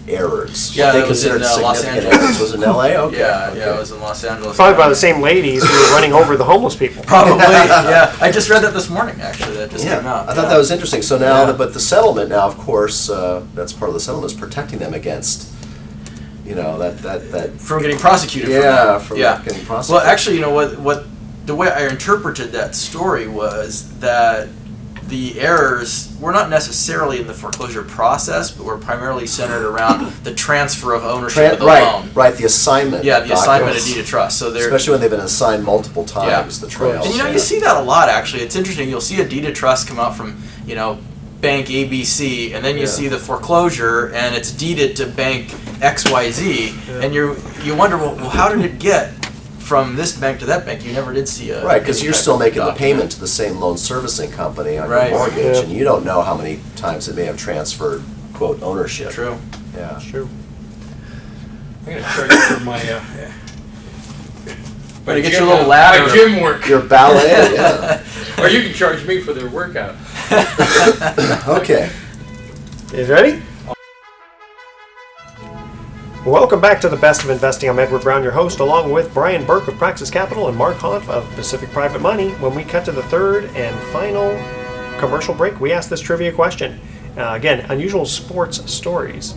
errors. Yeah, What they that was in, considered Los significant Angeles. errors. Was it in LA? Okay. Yeah, okay. it was in Los Angeles. Probably by the same ladies who were running over the homeless people. Probably, yeah. I just read that this morning, actually. That just came out. I thought that was interesting. So now, Yeah. but the settlement now, of course, that's part of the settlement, is protecting them against, that. From getting prosecuted. Yeah, from from that. not getting prosecuted. Well, actually, what the way I interpreted that story was that the errors were not necessarily in the foreclosure process, but were primarily centered around the transfer of ownership of the loan. Right, the assignment. Yeah, the assignment of documents. deed of trust. So they're Especially when they've been assigned multiple times, the trails. And you see that a lot, actually. It's interesting. You'll see a deed of trust come out from, Bank ABC, and then you see the foreclosure, and it's deeded to Bank XYZ, and you wonder, well, how did it get from this bank to that bank? You never did see a... Right, because you're still making the document. payment to the same loan servicing company on Right. your mortgage, Yeah. and you don't know how many times it may have transferred, quote, ownership. True. Yeah. True. I'm gonna charge you for my Better get gym- your little ladder. my gym work. Your ballet, yeah. Or you can charge me for the workout. Okay. You ready? Welcome back to the Best of Investing. I'm Edward Brown, your host, along with Brian Burke of Praxis Capital and Mark Hoff of Pacific Private Money. When we cut to the third and final commercial break, we ask this trivia question. Again, unusual sports stories.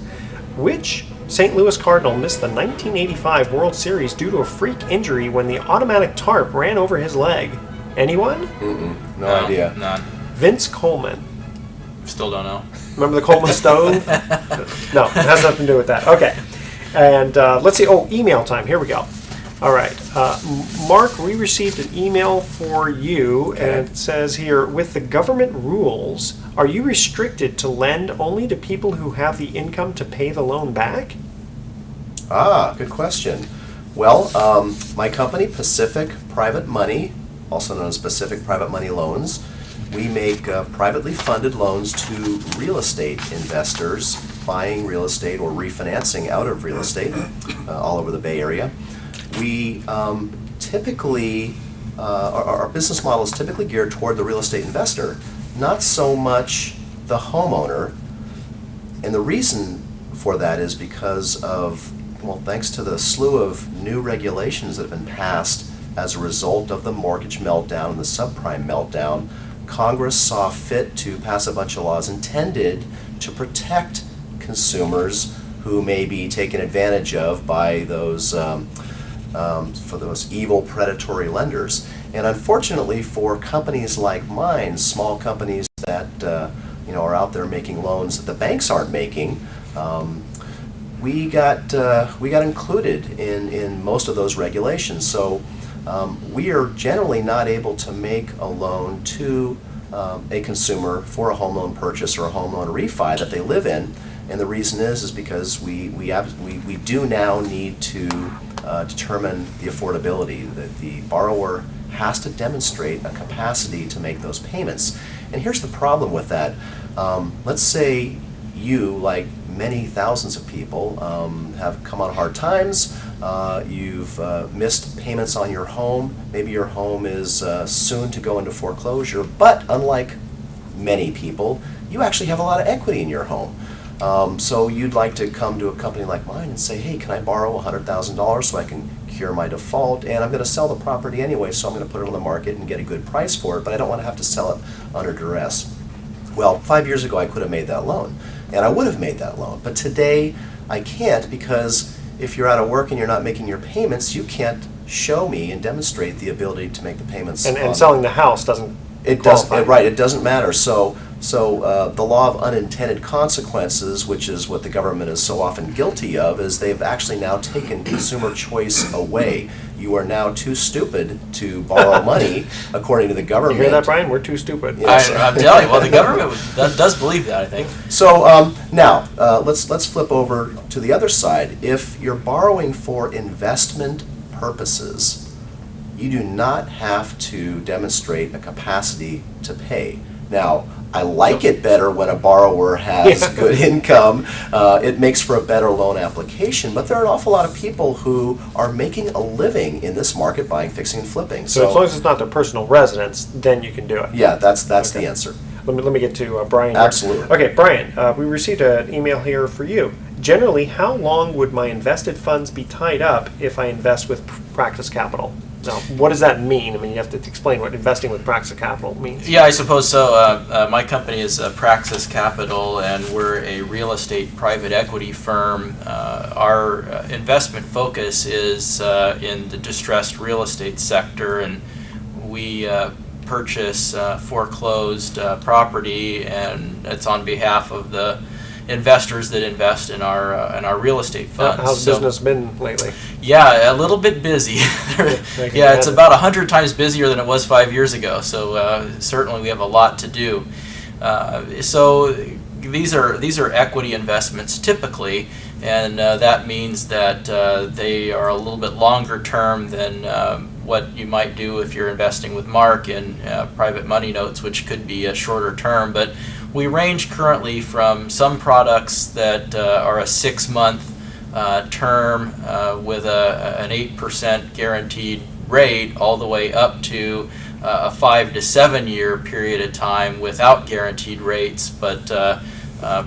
Which St. Louis Cardinal missed the 1985 World Series due to a freak injury when the automatic tarp ran over his leg. Anyone? No idea. None. Vince Coleman. Still don't know. Remember the Coleman stove? No, it has nothing to do with that. Okay. And let's see. Oh, email time. Here we go. All right. Mark, we received an email for you, and it says here, with the government rules, are you restricted to lend only to people who have the income to pay the loan back? Good question. Well, my company, Pacific Private Money, also known as Pacific Private Money Loans, we make privately funded loans to real estate investors buying real estate or refinancing out of real estate all over the Bay Area. We typically, our business model is typically geared toward the real estate investor, not so much the homeowner. And the reason for that is because of, well, thanks to the slew of new regulations that have been passed as a result of the mortgage meltdown and the subprime meltdown. Congress saw fit to pass a bunch of laws intended to protect consumers who may be taken advantage of by those for those evil predatory lenders. And unfortunately for companies like mine, small companies that are out there making loans that the banks aren't making, we got included in most of those regulations. So we are generally not able to make a loan to a consumer for a home loan purchase or a home loan refi that they live in. And the reason is because we do now need to determine the affordability, that the borrower has to demonstrate a capacity to make those payments. And here's the problem with that. Let's say you, like many thousands of people, have come on hard times. You've missed payments on your home. Maybe your home is soon to go into foreclosure, but unlike many people, you actually have a lot of equity in your home. So you'd like to come to a company like mine and say, hey, can I borrow $100,000 so I can cure my default? And I'm going to sell the property anyway, so I'm going to put it on the market and get a good price for it, but I don't want to have to sell it under duress. Well, 5 years ago I could have made that loan, and I would have made that loan. But today I can't, because if you're out of work and you're not making your payments, you can't show me and demonstrate the ability to make the payments. And selling the house doesn't qualify. Right, it doesn't matter. So the law of unintended consequences, which is what the government is so often guilty of, is they've actually now taken consumer choice away. You are now too stupid to borrow money, according to the government. You hear that, Brian? We're too stupid. Yes. I'm telling you, well, the government does believe that, I think. So now, let's flip over to the other side. If you're borrowing for investment purposes, you do not have to demonstrate a capacity to pay. Now, I like it better when a borrower has good income. It makes for a better loan application, but there are an awful lot of people who are making a living in this market buying, fixing, and flipping. So as long as it's not their personal residence, then you can do it. Yeah, that's the answer. Let me get to Brian here. Absolutely. Okay, Brian, we received an email here for you. Generally, how long would my invested funds be tied up if I invest with Praxis Capital? Now, what does that mean? I mean, you have to explain what investing with Praxis Capital means. Yeah, I suppose so. My company is Praxis Capital, and we're a real estate private equity firm. Our investment focus is in the distressed real estate sector, and we purchase foreclosed property, and it's on behalf of the investors that invest in our real estate funds. How's business been lately? Yeah, a little bit busy. Yeah, it's about 100 times busier than it was 5 years ago. So certainly we have a lot to do. So these are equity investments typically, and that means that they are a little bit longer term than what you might do if you're investing with Mark in private money notes, which could be a shorter term. But we range currently from some products that are a 6-month term with an 8% guaranteed rate, all the way up to a 5 to 7 year period of time without guaranteed rates, but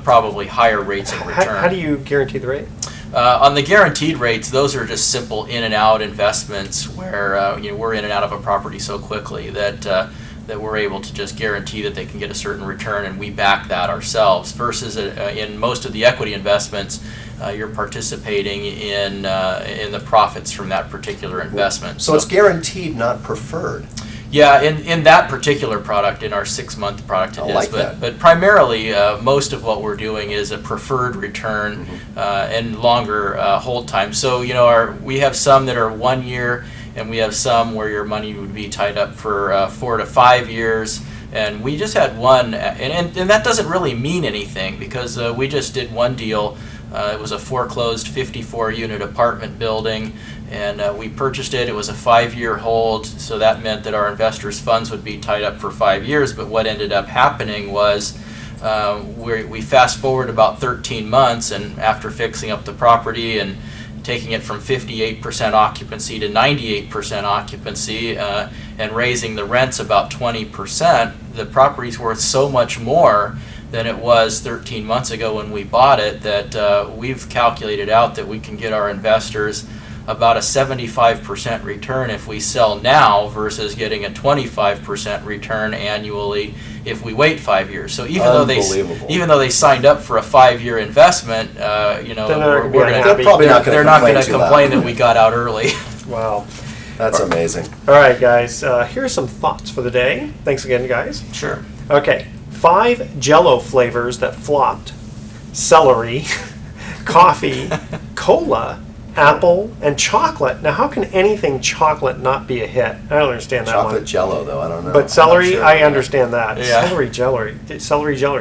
probably higher rates of return. How do you guarantee the rate? On the guaranteed rates, those are just simple in and out investments where we're in and out of a property so quickly that we're able to just guarantee that they can get a certain return, and we back that ourselves. Versus in most of the equity investments, you're participating in the profits from that particular investment. So it's guaranteed, not preferred. Yeah, in that particular product, in our 6-month product, it I is. like but that. but primarily, most of what we're doing is a preferred return and longer hold time. So we have some that are 1 year, and we have some where your money would be tied up for 4 to 5 years. And we just had one, and that doesn't really mean anything because we just did one deal. It was a foreclosed 54-unit apartment building, and we purchased it. It was a 5-year hold, so that meant that our investors' funds would be tied up for 5 years. But what ended up happening was we fast forward about 13 months, and after fixing up the property and taking it from 58% occupancy to 98% occupancy and raising the rents about 20%, the property's worth so much more than it was 13 months ago when we bought it that we've calculated out that we can get our investors about a 75% return if we sell now versus getting a 25% return annually if we wait 5 years. So even though they signed up for a 5-year investment, They're probably they're not going to complain that we got out early. Wow. That's amazing. All right, guys. Here's some thoughts for the day. Thanks again, guys. Sure. Okay. 5 Jell-O flavors that flopped: celery, coffee, cola, apple, and chocolate. Now, how can anything chocolate not be a hit? I don't understand that Chocolate one. Jello, though, I don't know. But celery, I'm not sure. I understand that. Yeah. Celery jelly.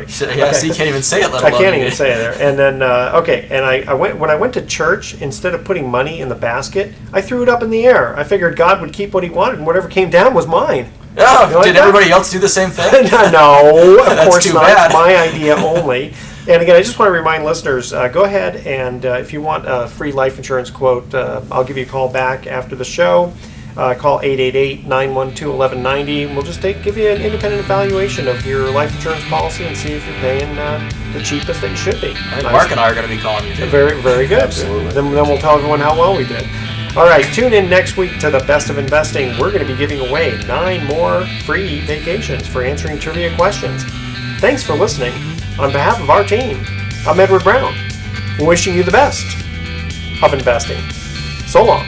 Yeah, so you can't even say it. Let I alone can't eat even it. say it there. And then, and I went when I went to church. Instead of putting money in the basket, I threw it up in the air. I figured God would keep what He wanted, and whatever came down was mine. Oh, You like did that? everybody else do the same thing? No, of That's course too not. bad. It's my idea only. And again, I just want to remind listeners, go ahead and if you want a free life insurance quote, I'll give you a call back after the show. Call 888-912-1190. We'll just give you an independent evaluation of your life insurance policy and see if you're paying the cheapest that you should be. Mark and I are going to be calling you too. Very, very good. Absolutely. Then we'll tell everyone how well we did. All right, tune in next week to the Best of Investing. We're going to be giving away 9 more free vacations for answering trivia questions. Thanks for listening. On behalf of our team, I'm Edward Brown, wishing you the best of investing. So long.